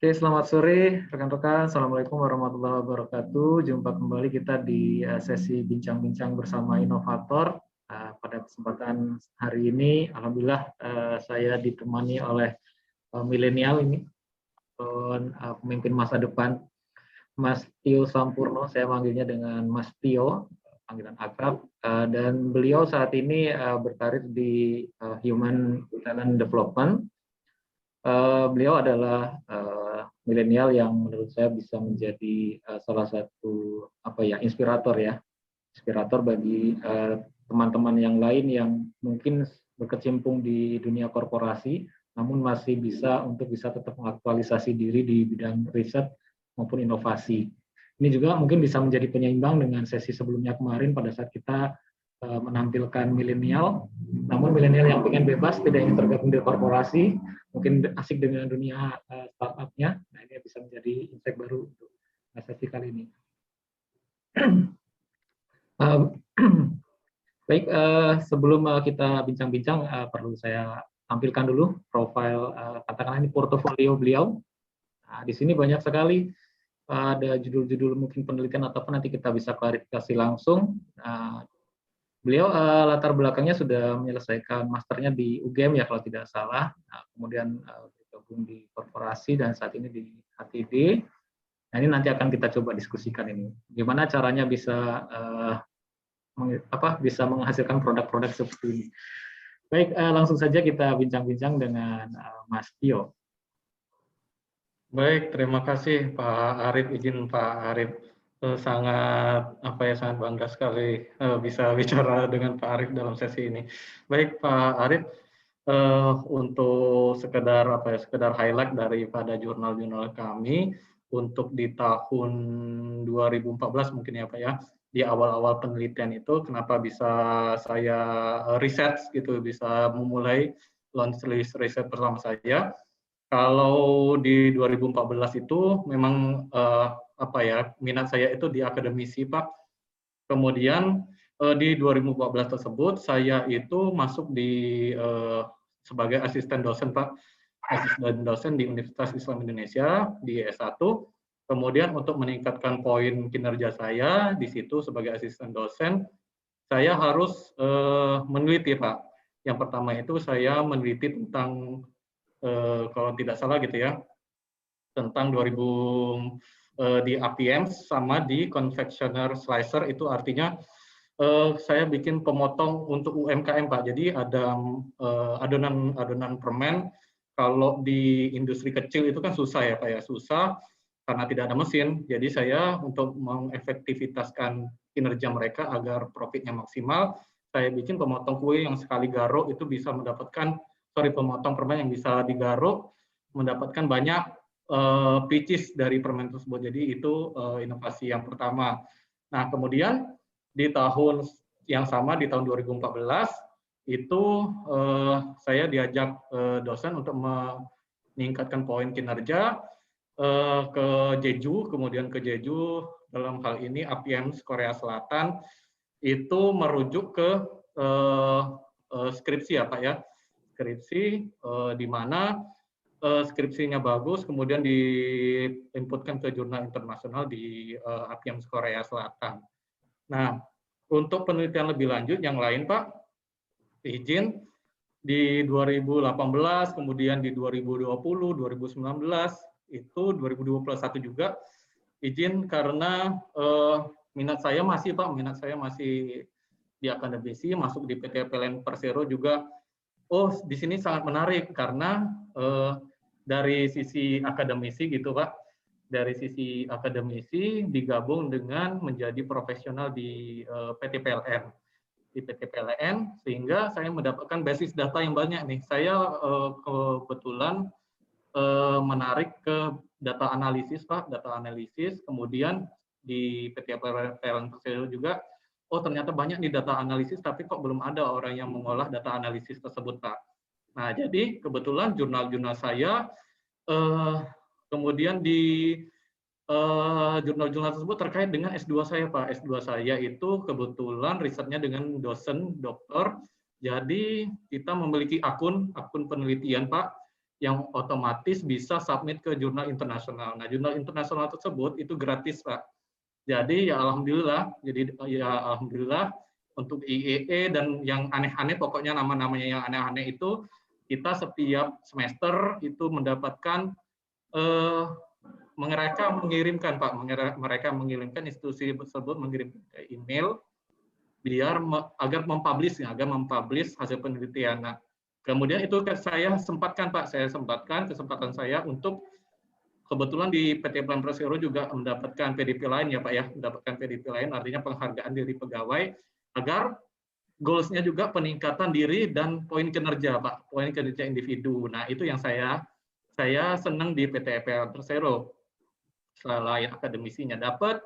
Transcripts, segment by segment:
Oke, selamat sore rekan-rekan. Assalamualaikum warahmatullahi wabarakatuh. Jumpa kembali kita di sesi bincang-bincang bersama inovator. Pada kesempatan hari ini, alhamdulillah saya ditemani oleh milenial ini, pemimpin masa depan, Mas Tio Sampurno. Saya manggilnya dengan Mas Tio, panggilan akrab. Dan beliau saat ini berkarir di Human Talent Development. Beliau adalah milenial yang menurut saya bisa menjadi salah satu inspirator bagi teman-teman yang lain yang mungkin berkecimpung di dunia korporasi, namun masih bisa tetap mengaktualisasi diri di bidang riset maupun inovasi. Ini juga mungkin bisa menjadi penyeimbang dengan sesi sebelumnya kemarin pada saat kita menampilkan milenial, namun milenial yang ingin bebas, tidak ingin tergabung di korporasi, mungkin asik dengan dunia startup-nya. Nah, ini bisa menjadi insight baru untuk sesi kali ini. Baik, sebelum kita bincang-bincang, perlu saya tampilkan dulu profil, katakanlah ini portofolio beliau. Nah, di sini banyak sekali ada judul-judul mungkin penelitian ataupun nanti kita bisa klarifikasi langsung. Beliau latar belakangnya sudah menyelesaikan masternya di UGM ya kalau tidak salah. Nah, kemudian bergabung di korporasi dan saat ini di HTD. Nah, ini nanti akan kita coba diskusikan ini. Gimana caranya bisa bisa menghasilkan produk-produk seperti ini. Baik, langsung saja kita bincang-bincang dengan Mas Tio. Baik, terima kasih Pak Arif. Izin Pak Arif, sangat bangga sekali bisa bicara dengan Pak Arif dalam sesi ini. Baik Pak Arif, untuk sekedar highlight daripada jurnal-jurnal kami untuk di tahun 2014 mungkin ya Pak ya, di awal-awal penelitian itu kenapa bisa saya riset gitu, bisa memulai launch riset bersama saya. Kalau di 2014 itu memang minat saya itu di akademisi Pak. Kemudian di 2014 tersebut saya itu masuk di sebagai asisten dosen Pak, asisten dosen di Universitas Islam Indonesia di S1. Kemudian untuk meningkatkan poin kinerja saya di situ sebagai asisten dosen, saya harus meneliti Pak. Yang pertama itu saya meneliti tentang kalau tidak salah gitu ya, tentang 2000 di APM sama di confectioner slicer, itu artinya saya bikin pemotong untuk UMKM Pak. Jadi ada adonan permen, kalau di industri kecil itu kan susah ya Pak ya, susah karena tidak ada mesin. Jadi saya untuk mengefektivitaskan kinerja mereka agar profitnya maksimal, saya bikin pemotong kue yang sekali garuk itu bisa mendapatkan pemotong permen yang bisa digaruk mendapatkan banyak pieces dari permen tersebut. Jadi itu inovasi yang pertama. Nah, kemudian di tahun yang sama di tahun 2014 itu saya diajak dosen untuk meningkatkan poin kinerja ke Jeju, kemudian ke Jeju dalam hal ini APM Korea Selatan itu merujuk ke skripsi ya Pak ya. Skripsi di mana skripsinya bagus, kemudian diinputkan ke jurnal internasional di APM Korea Selatan. Nah, untuk penelitian lebih lanjut yang lain Pak, izin di 2018, kemudian di 2020, 2019, itu 2021 juga izin karena minat saya masih Pak, minat saya masih di akademisi, masuk di PT PLN Persero juga. Oh, di sini sangat menarik karena dari sisi akademisi gitu Pak, dari sisi akademisi digabung dengan menjadi profesional di PT PLN. Di PT PLN, sehingga saya mendapatkan basis data yang banyak nih. Saya kebetulan menarik ke data analisis Pak, data analisis, kemudian di PT PLN Persero juga, oh ternyata banyak nih data analisis, tapi kok belum ada orang yang mengolah data analisis tersebut Pak. Nah, jadi kebetulan jurnal-jurnal saya, kemudian di jurnal-jurnal tersebut terkait dengan S2 saya Pak. S2 saya itu kebetulan risetnya dengan dosen, doktor, jadi kita memiliki akun penelitian Pak, yang otomatis bisa submit ke jurnal internasional. Nah, jurnal internasional tersebut itu gratis, Pak. Jadi ya alhamdulillah, untuk IEE dan yang aneh-aneh, pokoknya nama-namanya yang aneh-aneh itu kita setiap semester itu mendapatkan mereka mengirimkan institusi tersebut mengirimkan email agar mempublish hasil penelitian. Nah, kemudian itu saya sempatkan kesempatan saya untuk kebetulan di PT Plan Persero juga mendapatkan PDP lain ya Pak ya, mendapatkan PDP lain artinya penghargaan diri pegawai agar goals-nya juga peningkatan diri dan poin kinerja Pak, poin kinerja individu. Nah, itu yang saya senang di PT Plan Persero. Selain akademisinya dapat,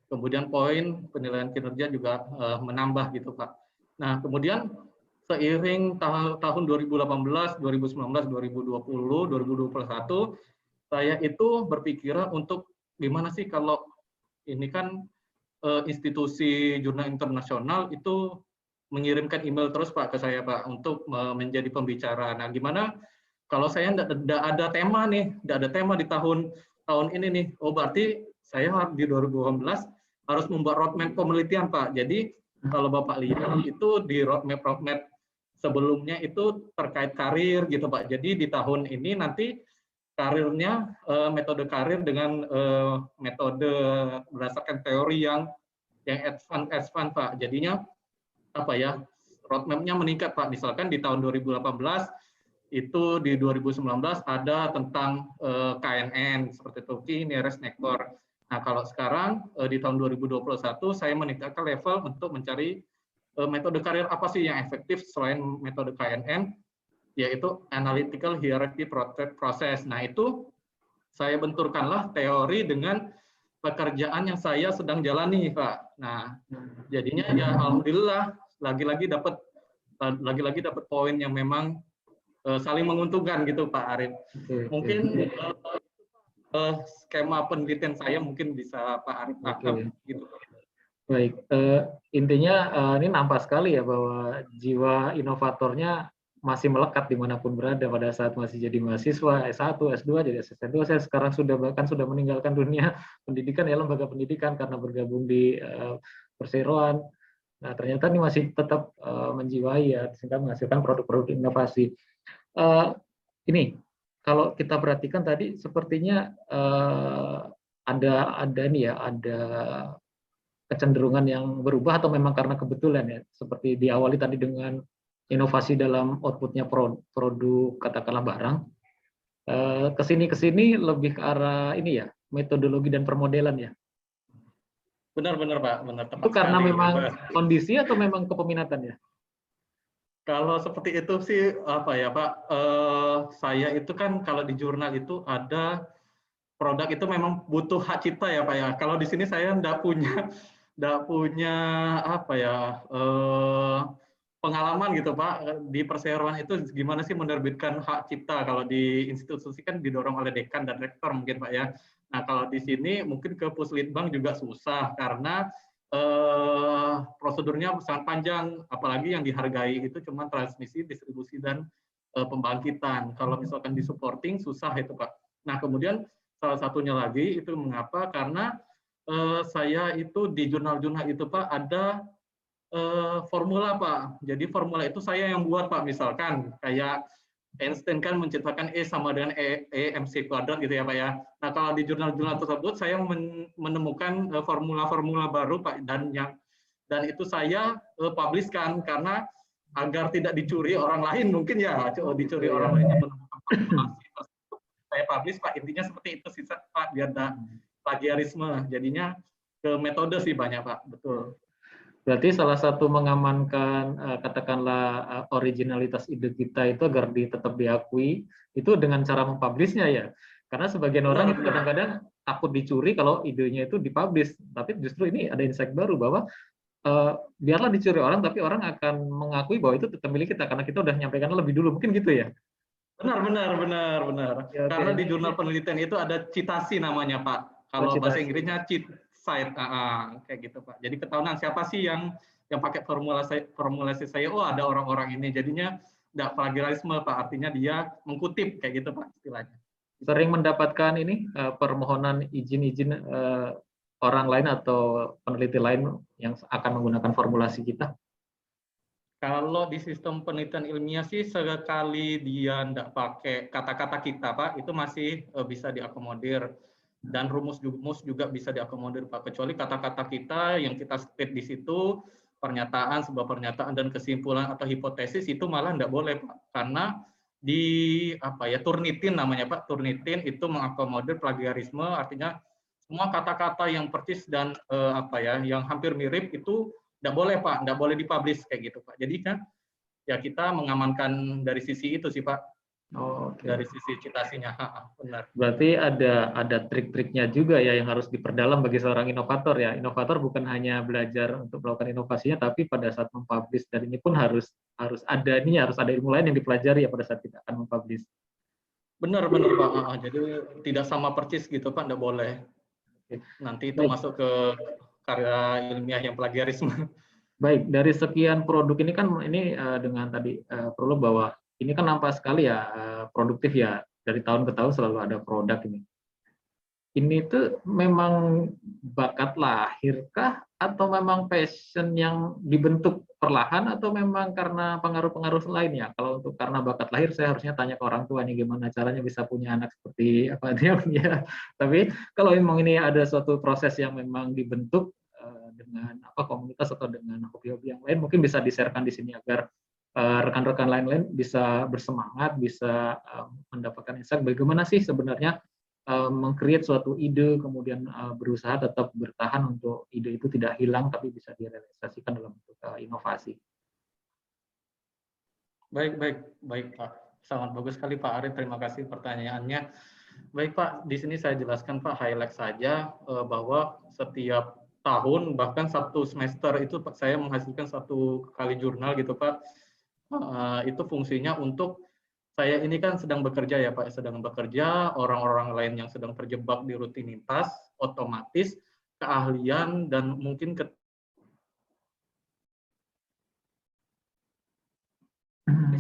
kemudian poin penilaian kinerja juga menambah gitu Pak. Nah, kemudian seiring tahun 2018, 2019, 2020, 2021, saya itu berpikiran untuk gimana sih kalau ini kan institusi jurnal internasional itu mengirimkan email terus Pak ke saya Pak untuk menjadi pembicara. Nah, gimana kalau saya tidak ada tema nih, tidak ada tema di tahun ini nih. Oh, berarti saya di 2018 harus membuat roadmap penelitian Pak. Jadi kalau Bapak lihat itu di roadmap sebelumnya itu terkait karir gitu Pak. Jadi di tahun ini nanti karirnya metode karir dengan metode berdasarkan teori yang advance Pak. Jadinya apa ya, roadmap-nya meningkat Pak. Misalkan di tahun 2018 itu di 2019 ada tentang KNN seperti itu, key nearest neighbor. Nah, kalau sekarang di tahun 2021 saya meningkatkan level untuk mencari metode karir apa sih yang efektif selain metode KNN, yaitu analytical hierarchy process. Nah, itu saya benturkanlah teori dengan pekerjaan yang saya sedang jalani, Pak. Nah, jadinya ya alhamdulillah lagi-lagi dapat poin yang memang saling menguntungkan gitu, Pak Arif. Mungkin skema penelitian saya mungkin bisa Pak Arif tangkap gitu. Baik, intinya ini nampak sekali ya bahwa jiwa inovatornya masih melekat dimanapun berada pada saat masih jadi mahasiswa S1, S2, jadi asisten dosen. Sekarang bahkan sudah meninggalkan dunia pendidikan ya, lembaga pendidikan karena bergabung di perseroan. Nah, ternyata ini masih tetap menjiwai ya, sehingga menghasilkan produk-produk inovasi. Ini kalau kita perhatikan tadi sepertinya ada kecenderungan yang berubah atau memang karena kebetulan ya, seperti diawali tadi dengan inovasi dalam outputnya produk katakanlah barang, kesini lebih ke arah ini ya, metodologi dan permodelan ya. Benar Pak, benar tepat. Itu karena memang kondisi atau memang kepeminatan ya? Kalau seperti itu sih apa ya Pak, saya itu kan kalau di jurnal itu ada produk itu memang butuh hak cipta ya Pak ya. Kalau di sini saya enggak punya apa ya, pengalaman gitu Pak. Di perseroan itu gimana sih menerbitkan hak cipta, kalau di institusi kan didorong oleh dekan dan rektor mungkin Pak ya. Nah, kalau di sini mungkin ke Puslitbang juga susah karena prosedurnya sangat panjang, apalagi yang dihargai itu cuma transmisi, distribusi, dan pembangkitan. Kalau misalkan di supporting susah itu Pak. Nah, kemudian salah satunya lagi itu mengapa, karena saya itu di jurnal-jurnal itu Pak ada formula Pak. Jadi formula itu saya yang buat Pak, misalkan kayak Einstein kan menciptakan E sama dengan MC kuadrat gitu ya Pak ya. Nah, kalau di jurnal-jurnal tersebut saya menemukan formula-formula baru Pak, dan itu saya publishkan karena agar tidak dicuri orang lain, mungkin ya dicuri orang lain yang menemukan formulasi tersebut. Saya publish Pak, intinya seperti itu sih Pak, biar ada plagiarisme. Jadinya ke metode sih banyak Pak, betul. Berarti salah satu mengamankan katakanlah originalitas ide kita itu agar tetap diakui itu dengan cara mempublishnya ya. Karena sebagian orang itu kadang-kadang takut dicuri kalau idenya itu dipublish. Tapi justru ini ada insight baru bahwa biarlah dicuri orang, tapi orang akan mengakui bahwa itu tetap milik kita karena kita udah nyampaikan lebih dulu. Mungkin gitu ya? Benar. Ya, karena di jurnal penelitian itu ada citasi namanya Pak. Kalau bahasa Inggrisnya cheat site, kayak gitu Pak. Jadi ketahuan siapa sih yang pakai formulasi saya. Oh, ada orang-orang ini. Jadinya tidak plagiarisme Pak, artinya dia mengkutip kayak gitu Pak istilahnya. Sering mendapatkan ini permohonan izin-izin orang lain atau peneliti lain yang akan menggunakan formulasi kita? Kalau di sistem penelitian ilmiah sih sekali dia tidak pakai kata-kata kita Pak, itu masih bisa diakomodir. Dan rumus-rumus juga bisa diakomodir Pak, kecuali kata-kata kita yang kita state di situ, pernyataan, sebuah pernyataan dan kesimpulan atau hipotesis itu malah tidak boleh Pak, karena di Turnitin namanya Pak, Turnitin itu mengakomodir plagiarisme, artinya semua kata-kata yang persis dan yang hampir mirip itu tidak boleh Pak, tidak boleh dipublish kayak gitu Pak. Jadi kan ya kita mengamankan dari sisi itu sih Pak. Oh, okay. Dari sisi citasinya, benar. Berarti ada trik-triknya juga ya yang harus diperdalam bagi seorang inovator ya. Inovator bukan hanya belajar untuk melakukan inovasinya, tapi pada saat mempublish dan ini pun harus ada ilmu lain yang dipelajari ya pada saat kita akan mempublish. Benar Pak. Jadi tidak sama persis gitu Pak, tidak boleh. Nanti itu masuk ke karya ilmiah yang plagiarisme. Baik, dari sekian produk ini kan dengan tadi perlu bahwa ini kan nampak sekali ya produktif ya, dari tahun ke tahun selalu ada produk ini. Ini tuh memang bakat lahirkah atau memang passion yang dibentuk perlahan atau memang karena pengaruh-pengaruh lain ya? Kalau untuk karena bakat lahir saya harusnya tanya ke orang tuanya gimana caranya bisa punya anak seperti apa dia punya. Tapi kalau memang ini ada suatu proses yang memang dibentuk dengan komunitas atau dengan hobi-hobi yang lain, mungkin bisa di-sharekan di sini agar rekan-rekan lain-lain bisa bersemangat, bisa mendapatkan insight bagaimana sih sebenarnya meng-create suatu ide, kemudian berusaha tetap bertahan untuk ide itu tidak hilang tapi bisa direalisasikan dalam bentuk inovasi. Baik Pak. Sangat bagus sekali Pak Arif, terima kasih pertanyaannya. Baik Pak, di sini saya jelaskan Pak, highlight saja bahwa setiap tahun bahkan satu semester itu saya menghasilkan 1 kali jurnal gitu Pak. Itu fungsinya untuk saya ini kan sedang bekerja ya Pak, sedang bekerja, orang-orang lain yang sedang terjebak di rutinitas, otomatis keahlian dan mungkin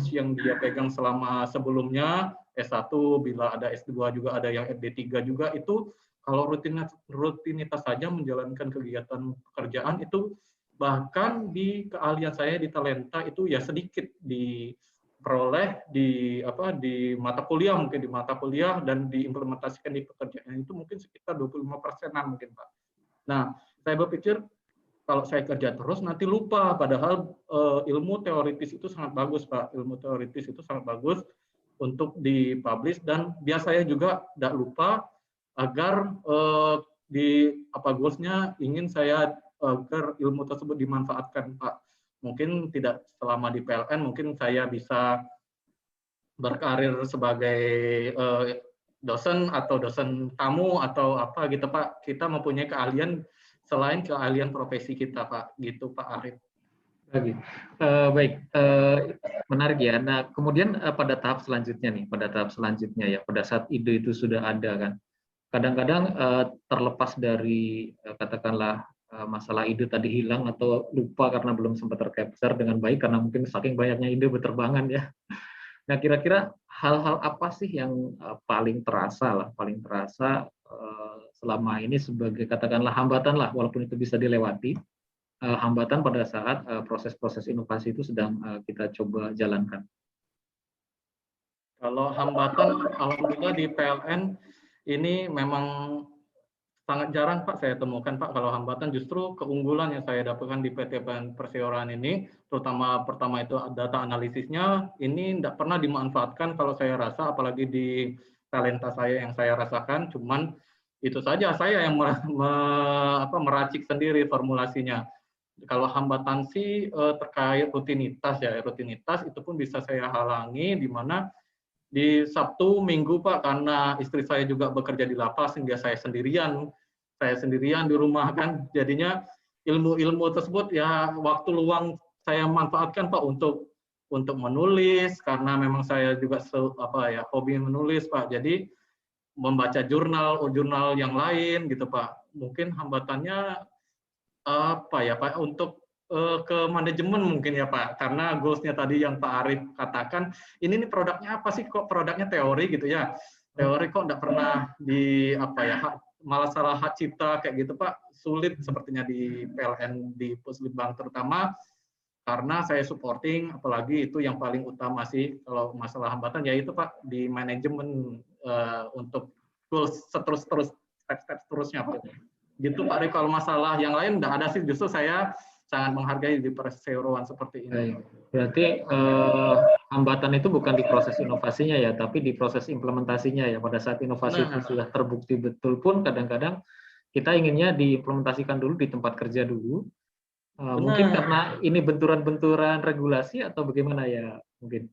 yang dia pegang selama sebelumnya, S1, bila ada S2 juga ada yang D3 juga, itu kalau rutinitas saja menjalankan kegiatan pekerjaan itu bahkan di keahlian saya di talenta itu ya sedikit diperoleh di mata kuliah, mungkin di mata kuliah dan diimplementasikan di pekerjaan itu mungkin sekitar 25%-an mungkin Pak. Nah, saya berpikir kalau saya kerja terus nanti lupa, padahal ilmu teoritis itu sangat bagus Pak, ilmu teoritis itu sangat bagus untuk dipublish dan biar saya juga tidak lupa agar goalsnya ingin saya agar ilmu tersebut dimanfaatkan Pak. Mungkin tidak selama di PLN, mungkin saya bisa berkarir sebagai dosen atau dosen tamu atau apa gitu Pak. Kita mempunyai keahlian selain keahlian profesi kita Pak, gitu Pak Arif. Baik, menarik ya. Nah, kemudian pada tahap selanjutnya ya, pada saat ide itu sudah ada kan, kadang-kadang terlepas dari katakanlah masalah ide tadi hilang atau lupa karena belum sempat tercapture dengan baik karena mungkin saking banyaknya ide berterbangan ya. Nah, kira-kira hal-hal apa sih yang paling terasa selama ini sebagai katakanlah hambatan lah, walaupun itu bisa dilewati, hambatan pada saat proses-proses inovasi itu sedang kita coba jalankan? Kalau hambatan, alhamdulillah di PLN ini memang sangat jarang Pak saya temukan Pak. Kalau hambatan justru keunggulan yang saya dapatkan di PT Perseorangan ini, terutama pertama itu data analisisnya, ini tidak pernah dimanfaatkan kalau saya rasa, apalagi di talenta saya yang saya rasakan, cuman itu saja saya yang meracik sendiri formulasinya. Kalau hambatan sih terkait rutinitas ya, rutinitas itu pun bisa saya halangi di mana di Sabtu Minggu Pak, karena istri saya juga bekerja di lapas sehingga saya sendirian di rumah kan, jadinya ilmu-ilmu tersebut ya waktu luang saya manfaatkan Pak untuk menulis karena memang saya juga hobi menulis Pak. Jadi membaca jurnal yang lain gitu Pak. Mungkin hambatannya apa ya Pak, untuk ke manajemen mungkin ya Pak, karena goals-nya tadi yang Pak Arif katakan, ini nih produknya apa sih, kok produknya teori gitu ya, teori kok nggak pernah di apa ya, malah salah hak cipta kayak gitu Pak, sulit sepertinya di PLN di Puslitbang terutama, karena saya supporting, apalagi itu yang paling utama sih kalau masalah hambatan ya itu Pak di manajemen untuk goals step-step seterusnya Pak. Gitu Pak Arif, kalau masalah yang lain nggak ada sih, justru saya sangat menghargai di perseroan seperti ini. Baik. Berarti hambatan itu bukan di proses inovasinya ya, tapi di proses implementasinya ya. Pada saat inovasi itu sudah terbukti betul pun kadang-kadang kita inginnya diimplementasikan dulu di tempat kerja dulu. Mungkin karena ini benturan-benturan regulasi atau bagaimana ya mungkin?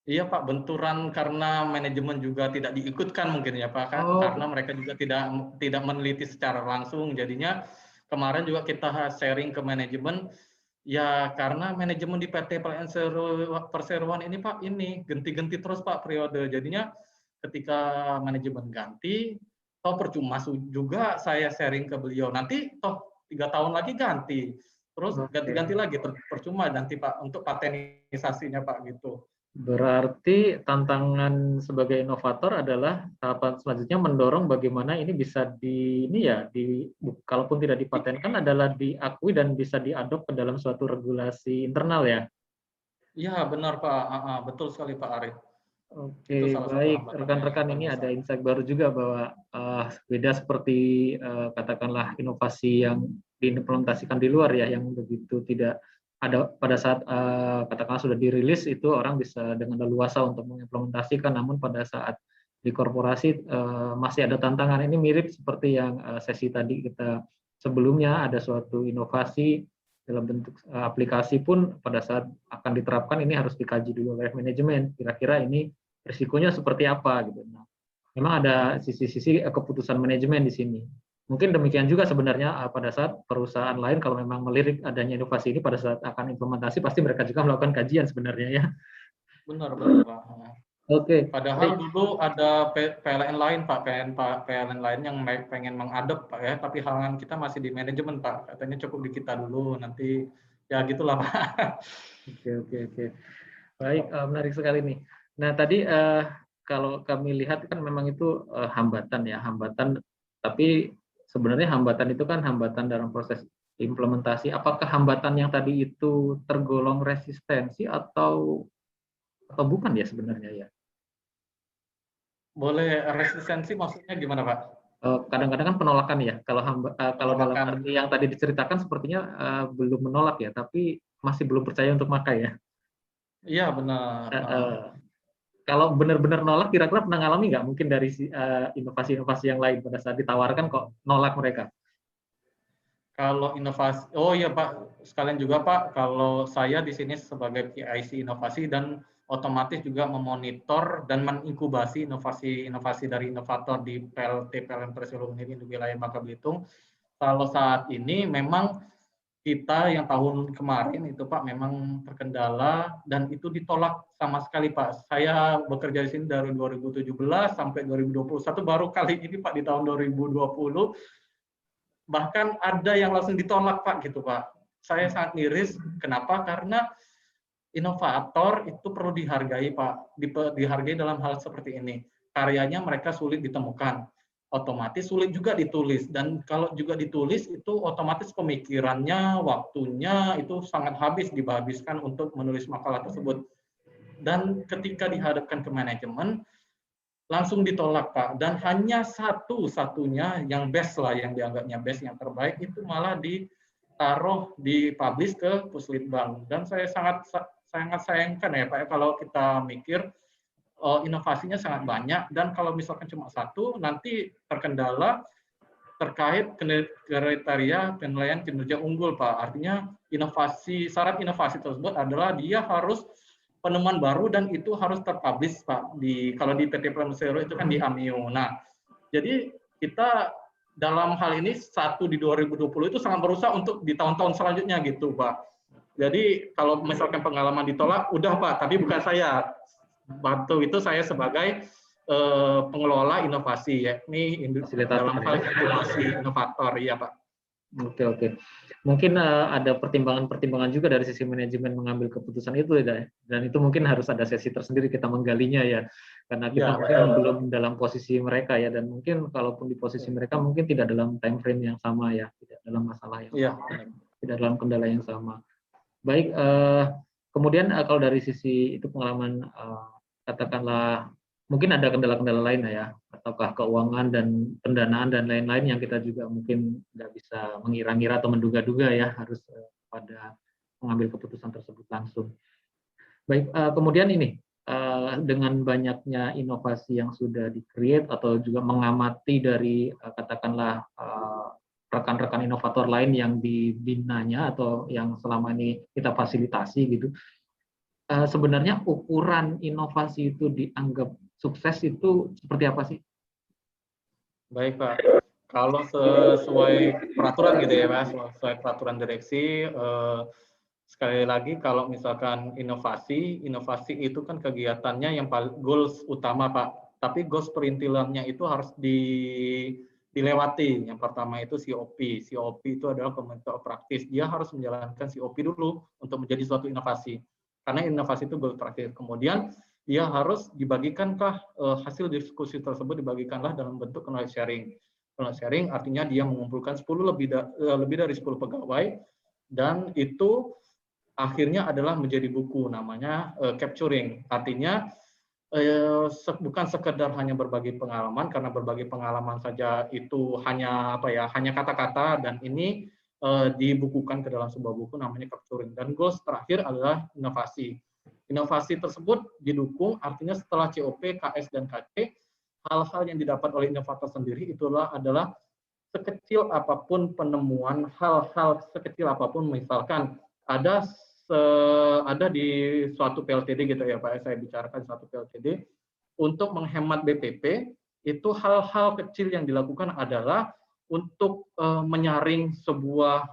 Iya Pak, benturan karena manajemen juga tidak diikutkan mungkin ya Pak, karena mereka juga tidak meneliti secara langsung. Jadinya kemarin juga kita sharing ke manajemen, ya karena manajemen di PT PLN Perseroan ini Pak, ini ganti-ganti terus Pak periode. Jadinya ketika manajemen ganti, toh percuma juga saya sharing ke beliau. Nanti toh 3 tahun lagi ganti, terus ganti-ganti lagi, percuma nanti Pak untuk patenisasinya Pak gitu. Berarti tantangan sebagai inovator adalah tahapan selanjutnya mendorong bagaimana ini bisa kalaupun tidak dipatenkan adalah diakui dan bisa diadop ke dalam suatu regulasi internal ya. Iya benar Pak, betul sekali Pak Arif. Oke, baik rekan-rekan, ini ada insight baru juga bahwa beda seperti katakanlah inovasi yang diimplementasikan di luar ya, yang begitu tidak ada pada saat katakanlah sudah dirilis itu orang bisa dengan leluasa untuk mengimplementasikan, namun pada saat di korporasi masih ada tantangan. Ini mirip seperti yang sesi tadi kita sebelumnya, ada suatu inovasi dalam bentuk aplikasi pun pada saat akan diterapkan ini harus dikaji dulu oleh manajemen, kira-kira ini risikonya seperti apa gitu. Nah, memang ada sisi-sisi keputusan manajemen di sini. Mungkin demikian juga sebenarnya pada saat perusahaan lain kalau memang melirik adanya inovasi ini pada saat akan implementasi pasti mereka juga melakukan kajian sebenarnya ya. Benar Pak. Oke. Padahal dulu ada PLN lain Pak, PLN lain yang pengen mengadop Pak ya, tapi halangan kita masih di manajemen Pak. Katanya cukup di kita dulu, nanti ya gitulah Pak. Oke. Baik, menarik sekali nih. Nah tadi kalau kami lihat kan memang itu hambatan ya, hambatan. Tapi sebenarnya hambatan itu kan hambatan dalam proses implementasi. Apakah hambatan yang tadi itu tergolong resistensi atau bukan ya sebenarnya ya? Boleh resistensi maksudnya gimana Pak? Kadang-kadang kan penolakan ya. Kalau dalam arti yang tadi diceritakan sepertinya belum menolak ya, tapi masih belum percaya untuk pakai ya. Iya benar. Kalau benar-benar nolak, kira-kira pernah ngalami nggak mungkin dari inovasi-inovasi yang lain pada saat ditawarkan kok nolak mereka? Kalau inovasi, oh iya Pak, sekalian juga Pak, kalau saya di sini sebagai PIC inovasi dan otomatis juga memonitor dan menginkubasi inovasi dari inovator di PLT PLN Perseroan ini di wilayah Bangka Belitung. Kalau saat ini memang kita yang tahun kemarin itu Pak memang terkendala dan itu ditolak sama sekali Pak. Saya bekerja di sini dari 2017 sampai 2021, baru kali ini Pak di tahun 2020 bahkan ada yang langsung ditolak Pak gitu Pak. Saya sangat miris. Kenapa? Karena inovator itu perlu dihargai Pak. Dihargai dalam hal seperti ini. Karyanya mereka sulit ditemukan. Otomatis sulit juga ditulis. Dan kalau juga ditulis itu otomatis pemikirannya, waktunya itu sangat dihabiskan untuk menulis makalah tersebut. Dan ketika dihadapkan ke manajemen, langsung ditolak Pak, dan hanya satu-satunya yang best lah, yang dianggapnya best, yang terbaik itu malah ditaruh, dipublish ke Puslitbang. Dan saya sangat sayangkan ya Pak, kalau kita mikir inovasinya sangat banyak, dan kalau misalkan cuma satu, nanti terkendala terkait kriteria penilaian kinerja unggul Pak. Artinya syarat inovasi tersebut adalah dia harus penemuan baru dan itu harus terpublish Pak. Kalau di PT PLN Persero itu kan di AMIO. Nah, jadi kita dalam hal ini satu di 2020 itu sangat berusaha untuk di tahun-tahun selanjutnya gitu Pak. Jadi kalau misalkan pengalaman ditolak, udah Pak, tapi bukan saya. Waktu itu saya sebagai pengelola inovasi, yakni dalam hal inovasi inovator, iya Pak. Oke, oke. Mungkin ada pertimbangan-pertimbangan juga dari sisi manajemen mengambil keputusan itu ya, dan itu mungkin harus ada sesi tersendiri kita menggalinya ya, karena kita Ya, mungkin betul. belum dalam posisi mereka ya, dan mungkin kalaupun di posisi mereka mungkin tidak dalam time frame yang sama ya, tidak dalam masalah yang Iya, sama, tidak dalam kendala yang sama. Baik, kemudian kalau dari sisi itu pengalaman, katakanlah mungkin ada kendala-kendala lain ya, ataukah keuangan dan pendanaan dan lain-lain yang kita juga mungkin nggak bisa mengira-ngira atau menduga-duga ya, harus pada mengambil keputusan tersebut langsung. Baik, kemudian ini dengan banyaknya inovasi yang sudah di-create atau juga mengamati dari katakanlah rekan-rekan inovator lain yang dibinanya atau yang selama ini kita fasilitasi gitu, sebenarnya ukuran inovasi itu dianggap sukses itu seperti apa sih? Baik, Pak. Kalau sesuai peraturan gitu ya, Pak, sesuai peraturan direksi, sekali lagi kalau misalkan inovasi itu kan kegiatannya yang goals utama, Pak. Tapi goals perintilannya itu harus dilewati. Yang pertama itu COP. COP itu adalah Commitment of Practice. Dia harus menjalankan COP dulu untuk menjadi suatu inovasi. Karena inovasi itu goal terakhir. Kemudian dia harus dibagikankah hasil diskusi tersebut dibagikanlah dalam bentuk knowledge sharing. Knowledge sharing artinya dia mengumpulkan 10 lebih dari 10 pegawai, dan itu akhirnya adalah menjadi buku, namanya capturing. Artinya bukan sekedar hanya berbagi pengalaman, karena berbagi pengalaman saja itu hanya hanya kata-kata, dan ini dibukukan ke dalam sebuah buku namanya capturing. Dan goals terakhir adalah inovasi. Inovasi tersebut didukung, artinya setelah COP, KS, dan KC, hal-hal yang didapat oleh inovator sendiri adalah sekecil apapun penemuan, hal-hal sekecil apapun, misalkan ada di suatu PLTD gitu ya Pak, saya bicarakan suatu PLTD, untuk menghemat BPP, itu hal-hal kecil yang dilakukan adalah untuk menyaring sebuah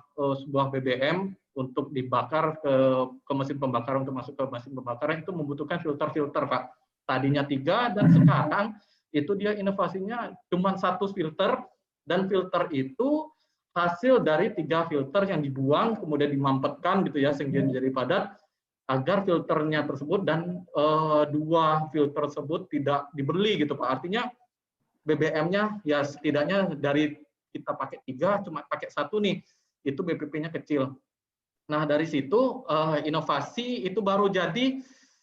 BBM untuk dibakar ke mesin pembakar, untuk masuk ke mesin pembakaran itu membutuhkan filter-filter, Pak. Tadinya 3 dan sekarang itu dia inovasinya cuma 1 filter, dan filter itu hasil dari 3 filter yang dibuang kemudian dimampetkan gitu ya sehingga menjadi padat, agar filternya tersebut dan 2 filter tersebut tidak dibeli gitu Pak. Artinya BBM-nya ya setidaknya dari kita pakai 3 cuma pakai 1 nih, itu BPP-nya kecil. Nah, dari situ inovasi itu baru jadi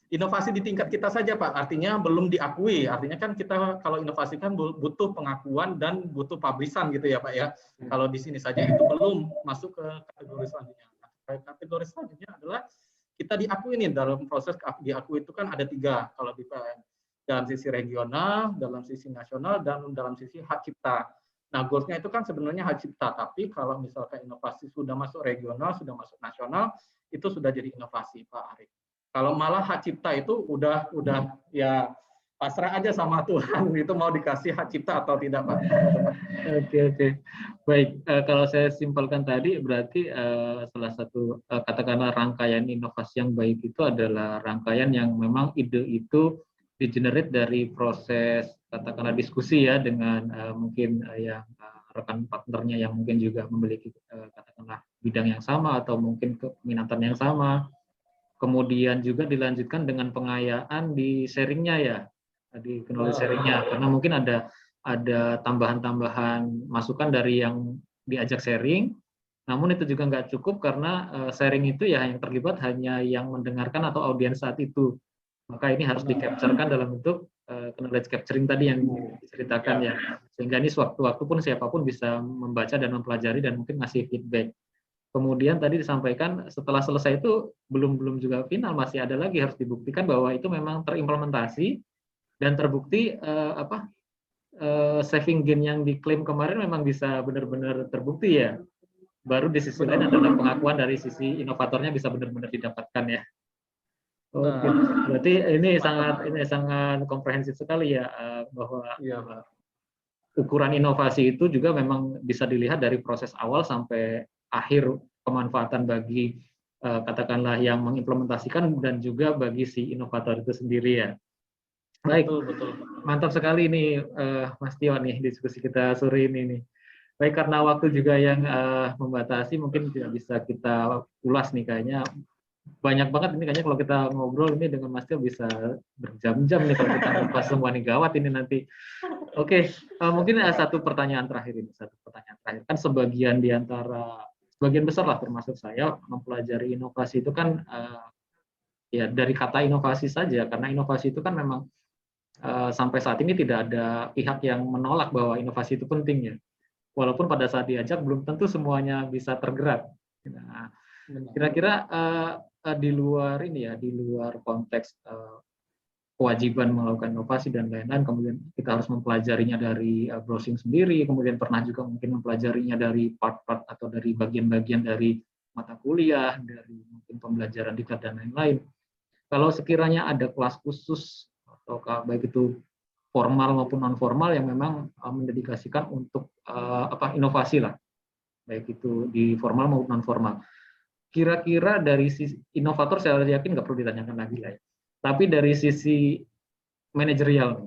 inovasi di tingkat kita saja, Pak. Artinya belum diakui. Artinya kan kita kalau inovasi kan butuh pengakuan dan butuh publisan gitu ya, Pak ya. Kalau di sini saja itu belum masuk ke kategori selanjutnya. Nah, kategori selanjutnya adalah kita diakui nih, dalam proses diakui itu kan ada 3 kalau di PN. Dalam sisi regional, dalam sisi nasional, dan dalam sisi hak cipta. Nah, goals-nya itu kan sebenarnya hak cipta, tapi kalau misalkan inovasi sudah masuk regional, sudah masuk nasional, itu sudah jadi inovasi, Pak Arif. Kalau malah hak cipta itu udah ya pasrah aja sama Tuhan, itu mau dikasih hak cipta atau tidak, Pak. Oke, oke. Baik, kalau saya simpulkan tadi berarti salah satu katakanlah rangkaian inovasi yang baik itu adalah rangkaian yang memang ide itu di-generate dari proses katakanlah diskusi ya dengan mungkin yang rekan partnernya yang mungkin juga memiliki katakanlah bidang yang sama atau mungkin keminatan yang sama. Kemudian juga dilanjutkan dengan pengayaan di sharingnya ya, di knowledge sharingnya, karena mungkin ada tambahan-tambahan masukan dari yang diajak sharing, namun itu juga nggak cukup karena sharing itu ya yang terlibat hanya yang mendengarkan atau audiens saat itu. Maka ini harus di-capture-kan dalam bentuk knowledge capturing tadi yang diceritakan ya. Sehingga ini sewaktu-waktu pun siapapun bisa membaca dan mempelajari dan mungkin ngasih feedback. Kemudian tadi disampaikan setelah selesai itu belum juga final, masih ada lagi harus dibuktikan bahwa itu memang terimplementasi dan terbukti saving gain yang diklaim kemarin memang bisa benar-benar terbukti ya. Baru di sisi lain adalah pengakuan dari sisi inovatornya bisa benar-benar didapatkan ya. Oke, berarti ini sangat komprehensif sekali ya, bahwa ukuran inovasi itu juga memang bisa dilihat dari proses awal sampai akhir pemanfaatan bagi katakanlah yang mengimplementasikan dan juga bagi si inovator itu sendiri ya. Baik, betul. Mantap sekali nih Mas Tio nih diskusi kita sore ini nih. Baik, karena waktu juga yang membatasi, mungkin tidak bisa kita ulas nih kayaknya. Banyak banget ini kayaknya kalau kita ngobrol ini dengan Mas Tio bisa berjam-jam nih kalau kita ngupas semua nih, gawat ini nanti. Oke, mungkin satu pertanyaan terakhir ini, satu pertanyaan terakhir. Kan sebagian besar lah termasuk saya mempelajari inovasi itu kan ya dari kata inovasi saja, karena inovasi itu kan memang sampai saat ini tidak ada pihak yang menolak bahwa inovasi itu penting ya. Walaupun pada saat diajak belum tentu semuanya bisa tergerak. Nah, kira-kira di luar ini ya, di luar konteks kewajiban melakukan inovasi dan lain-lain, kemudian kita harus mempelajarinya dari browsing sendiri, kemudian pernah juga mungkin mempelajarinya dari part-part atau dari bagian-bagian dari mata kuliah, dari mungkin pembelajaran diklat dan lain-lain. Kalau sekiranya ada kelas khusus atau baik itu formal maupun non formal yang memang mendedikasikan untuk inovasi lah, baik itu di formal maupun non formal. Kira-kira dari sisi inovator saya yakin nggak perlu ditanyakan lagi lah ya. Tapi dari sisi manajerial,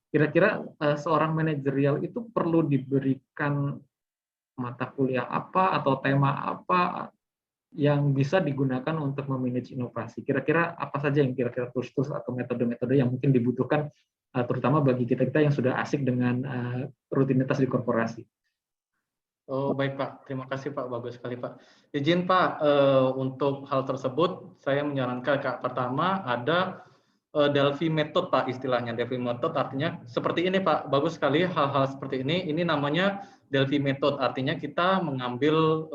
kira-kira seorang manajerial itu perlu diberikan mata kuliah apa atau tema apa yang bisa digunakan untuk memanage inovasi. Kira-kira apa saja yang kira-kira tools-tools atau metode-metode yang mungkin dibutuhkan terutama bagi kita-kita yang sudah asik dengan rutinitas di korporasi. Oh baik Pak, terima kasih Pak, bagus sekali Pak. Izin Pak, untuk hal tersebut saya menyarankan Kak, pertama ada Delphi Method Pak istilahnya. Delphi Method artinya seperti ini Pak, bagus sekali hal-hal seperti ini namanya Delphi Method, artinya kita mengambil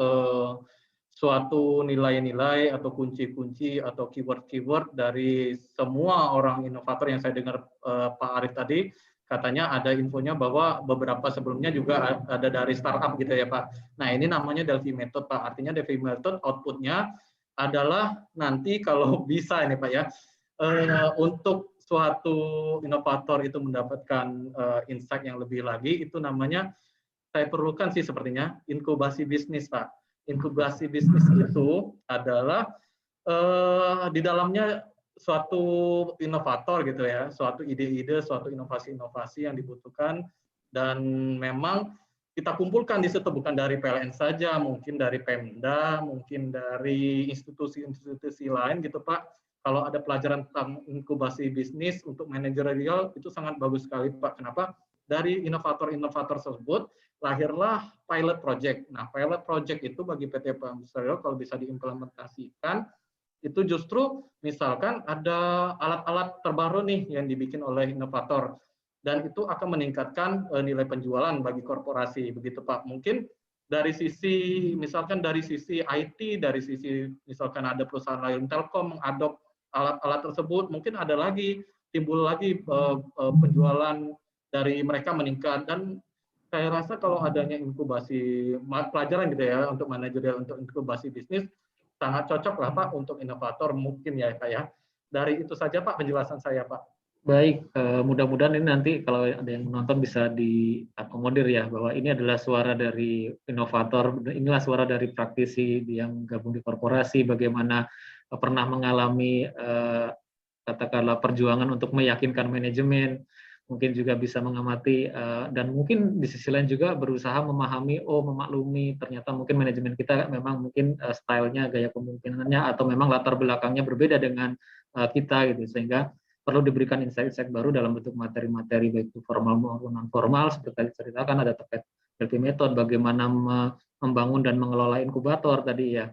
suatu nilai-nilai atau kunci-kunci atau keyword-keyword dari semua orang inovator yang saya dengar Pak Arif tadi. Katanya ada infonya bahwa beberapa sebelumnya juga ada dari startup gitu ya Pak. Nah ini namanya Delphi Method Pak. Artinya Delphi Method outputnya adalah nanti kalau bisa ini Pak ya, untuk suatu inovator itu mendapatkan insight yang lebih lagi, itu namanya saya perlukan sih sepertinya inkubasi bisnis Pak. Inkubasi bisnis itu adalah di dalamnya suatu inovator gitu ya, suatu ide-ide, suatu inovasi-inovasi yang dibutuhkan dan memang kita kumpulkan di situ bukan dari PLN saja, mungkin dari Pemda, mungkin dari institusi-institusi lain gitu Pak. Kalau ada pelajaran tentang inkubasi bisnis untuk manajerial itu sangat bagus sekali Pak. Kenapa? Dari inovator-inovator tersebut lahirlah pilot project. Nah, pilot project itu bagi PT Pamsaryo kalau bisa diimplementasikan itu justru misalkan ada alat-alat terbaru nih yang dibikin oleh inovator dan itu akan meningkatkan nilai penjualan bagi korporasi begitu Pak. Mungkin dari sisi misalkan dari sisi IT, dari sisi misalkan ada perusahaan lain Telkom mengadop alat-alat tersebut, mungkin ada lagi timbul lagi penjualan dari mereka meningkat dan saya rasa kalau adanya inkubasi pelajaran gitu ya untuk manajerial untuk inkubasi bisnis sangat cocok lah Pak untuk inovator mungkin ya Pak ya. Dari itu saja Pak penjelasan saya Pak. Baik, mudah-mudahan ini nanti kalau ada yang menonton bisa diakomodir ya, bahwa ini adalah suara dari inovator, inilah suara dari praktisi yang gabung di korporasi, bagaimana pernah mengalami katakanlah perjuangan untuk meyakinkan manajemen, mungkin juga bisa mengamati dan mungkin di sisi lain juga berusaha memahami, memaklumi ternyata mungkin manajemen kita memang mungkin stylenya, gaya kepemimpinannya atau memang latar belakangnya berbeda dengan kita gitu, sehingga perlu diberikan insight-insight baru dalam bentuk materi-materi baik itu formal maupun non formal seperti tadi ceritakan ada terkait Delphi Method, bagaimana membangun dan mengelola inkubator tadi ya.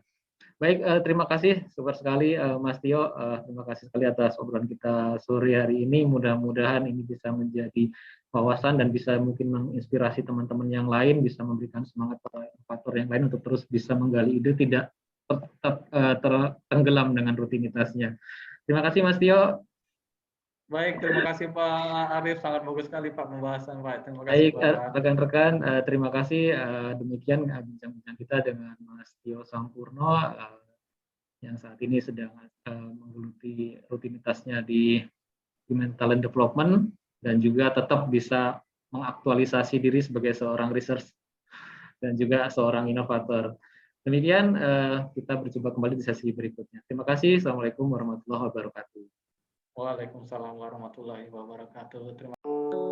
Baik, terima kasih super sekali Mas Tio, terima kasih sekali atas obrolan kita sore hari ini. Mudah-mudahan ini bisa menjadi wawasan dan bisa mungkin menginspirasi teman-teman yang lain, bisa memberikan semangat para inovator yang lain untuk terus bisa menggali ide, tidak tetap tertenggelam dengan rutinitasnya. Terima kasih Mas Tio. Baik, terima kasih Pak Arif, sangat bagus sekali Pak pembahasan Pak. Terima kasih Baik, Pak. rekan-rekan, terima kasih. Demikian bincang-bincang kita dengan Mas Tio Sampurno yang saat ini sedang menggeluti rutinitasnya di Human Talent Development dan juga tetap bisa mengaktualisasi diri sebagai seorang research dan juga seorang inovator. Demikian kita berjumpa kembali di sesi berikutnya. Terima kasih. Assalamualaikum warahmatullahi wabarakatuh. Waalaikumsalam warahmatullahi wabarakatuh. Terima kasih.